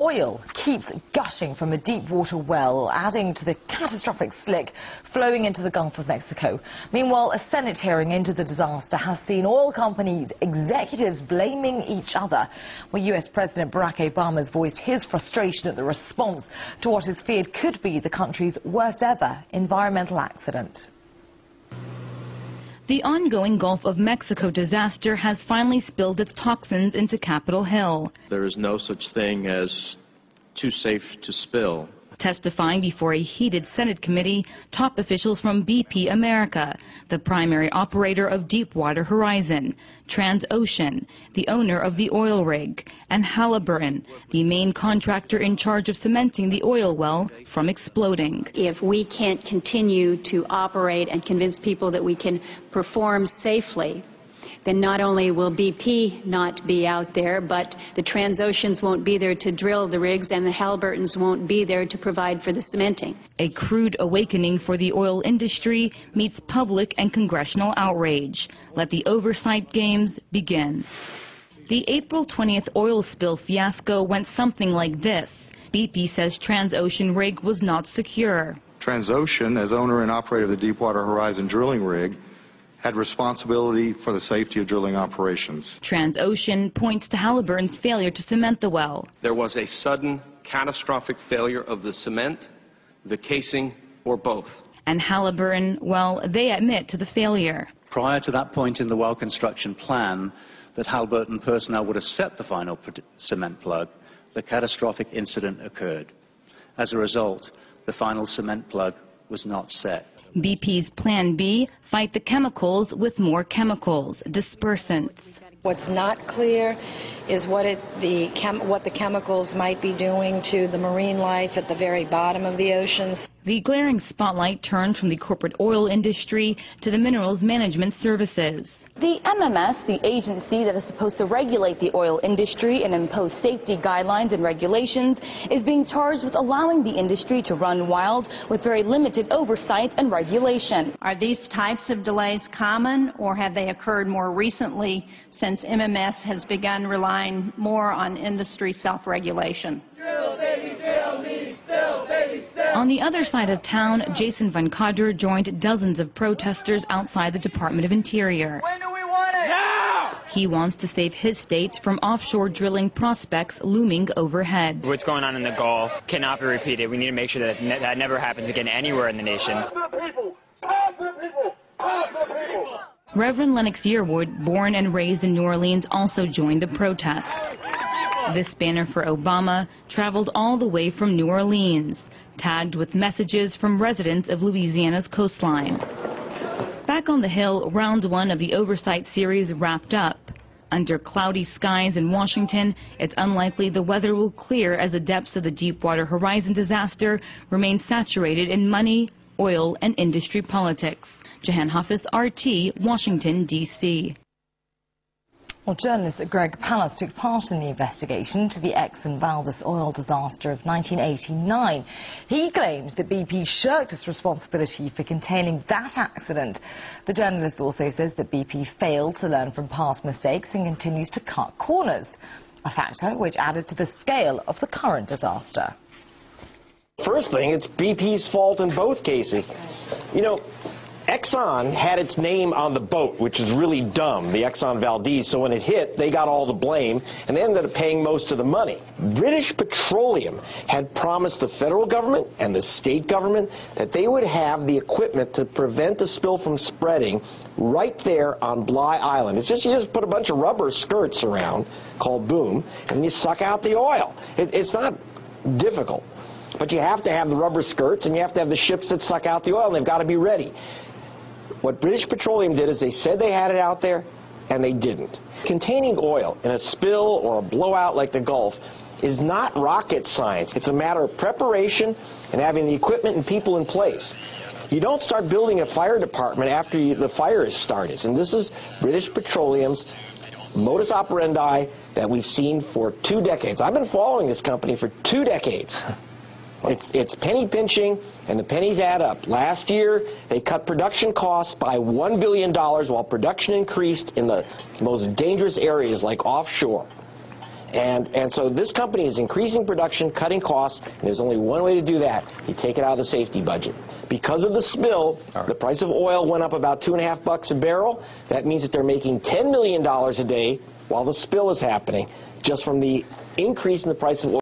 Oil keeps gushing from a deep water well, adding to the catastrophic slick flowing into the Gulf of Mexico. Meanwhile, a Senate hearing into the disaster has seen oil companies' executives blaming each other. Well, US President Barack Obama has voiced his frustration at the response to what is feared could be the country's worst ever environmental accident. The ongoing Gulf of Mexico disaster has finally spilled its toxins into Capitol Hill. There is no such thing as too safe to spill. Testifying before a heated Senate committee, top officials from BP America, the primary operator of Deepwater Horizon, Transocean, the owner of the oil rig, and Halliburton, the main contractor in charge of cementing the oil well from exploding. If we can't continue to operate and convince people that we can perform safely, then not only will BP not be out there, but the Transoceans won't be there to drill the rigs, and the Halliburtons won't be there to provide for the cementing. A crude awakening for the oil industry meets public and congressional outrage. Let the oversight games begin. The April 20th oil spill fiasco went something like this. BP says Transocean rig was not secure. Transocean, as owner and operator of the Deepwater Horizon drilling rig, had responsibility for the safety of drilling operations. Transocean points to Halliburton's failure to cement the well. There was a sudden, catastrophic failure of the cement, the casing, or both. And Halliburton, well, they admit to the failure. Prior to that point in the well construction plan that Halliburton personnel would have set the final cement plug, the catastrophic incident occurred. As a result, the final cement plug was not set. BP's Plan B, fight the chemicals with more chemicals, dispersants. What's not clear is what the chemicals might be doing to the marine life at the very bottom of the oceans. The glaring spotlight turned from the corporate oil industry to the minerals management services. The MMS, the agency that is supposed to regulate the oil industry and impose safety guidelines and regulations, is being charged with allowing the industry to run wild with very limited oversight and regulation. Are these types of delays common, or have they occurred more recently since MMS has begun relying more on industry self-regulation? On the other side of town, Jason Van Coder joined dozens of protesters outside the Department of Interior. When do we want it? Now! He wants to save his state from offshore drilling prospects looming overhead. What's going on in the Gulf cannot be repeated. We need to make sure that that never happens again anywhere in the nation. Reverend Lennox Yearwood, born and raised in New Orleans, also joined the protest. This banner for Obama traveled all the way from New Orleans, tagged with messages from residents of Louisiana's coastline. Back on the Hill, round one of the oversight series wrapped up. Under cloudy skies in Washington, it's unlikely the weather will clear as the depths of the Deepwater Horizon disaster remain saturated in money, oil, and industry politics. Jahan Hafiz, RT, Washington, D.C. Well, journalist Greg Pallas took part in the investigation into the Exxon Valdez oil disaster of 1989. He claims that BP shirked its responsibility for containing that accident. The journalist also says that BP failed to learn from past mistakes and continues to cut corners, a factor which added to the scale of the current disaster. First thing, it's BP's fault in both cases. You know, Exxon had its name on the boat, which is really dumb, the Exxon Valdez, so when it hit, they got all the blame, and they ended up paying most of the money. British Petroleum had promised the federal government and the state government that they would have the equipment to prevent the spill from spreading right there on Bly Island. It's just, you just put a bunch of rubber skirts around, called boom, and you suck out the oil. It's not difficult. But you have to have the rubber skirts, and you have to have the ships that suck out the oil, and they've got to be ready. What British Petroleum did is they said they had it out there, and they didn't. Containing oil in a spill or a blowout like the Gulf is not rocket science. It's a matter of preparation and having the equipment and people in place. You don't start building a fire department after the fire is started. And this is British Petroleum's modus operandi that we've seen for 2 decades. I've been following this company for 2 decades. It's penny pinching, and the pennies add up. Last year, they cut production costs by $1 billion while production increased in the most dangerous areas like offshore. And so this company is increasing production, cutting costs, and there's only one way to do that. You take it out of the safety budget. Because of the spill, the price of oil went up about $2.50 a barrel. That means that they're making $10 million a day while the spill is happening, just from the increase in the price of oil.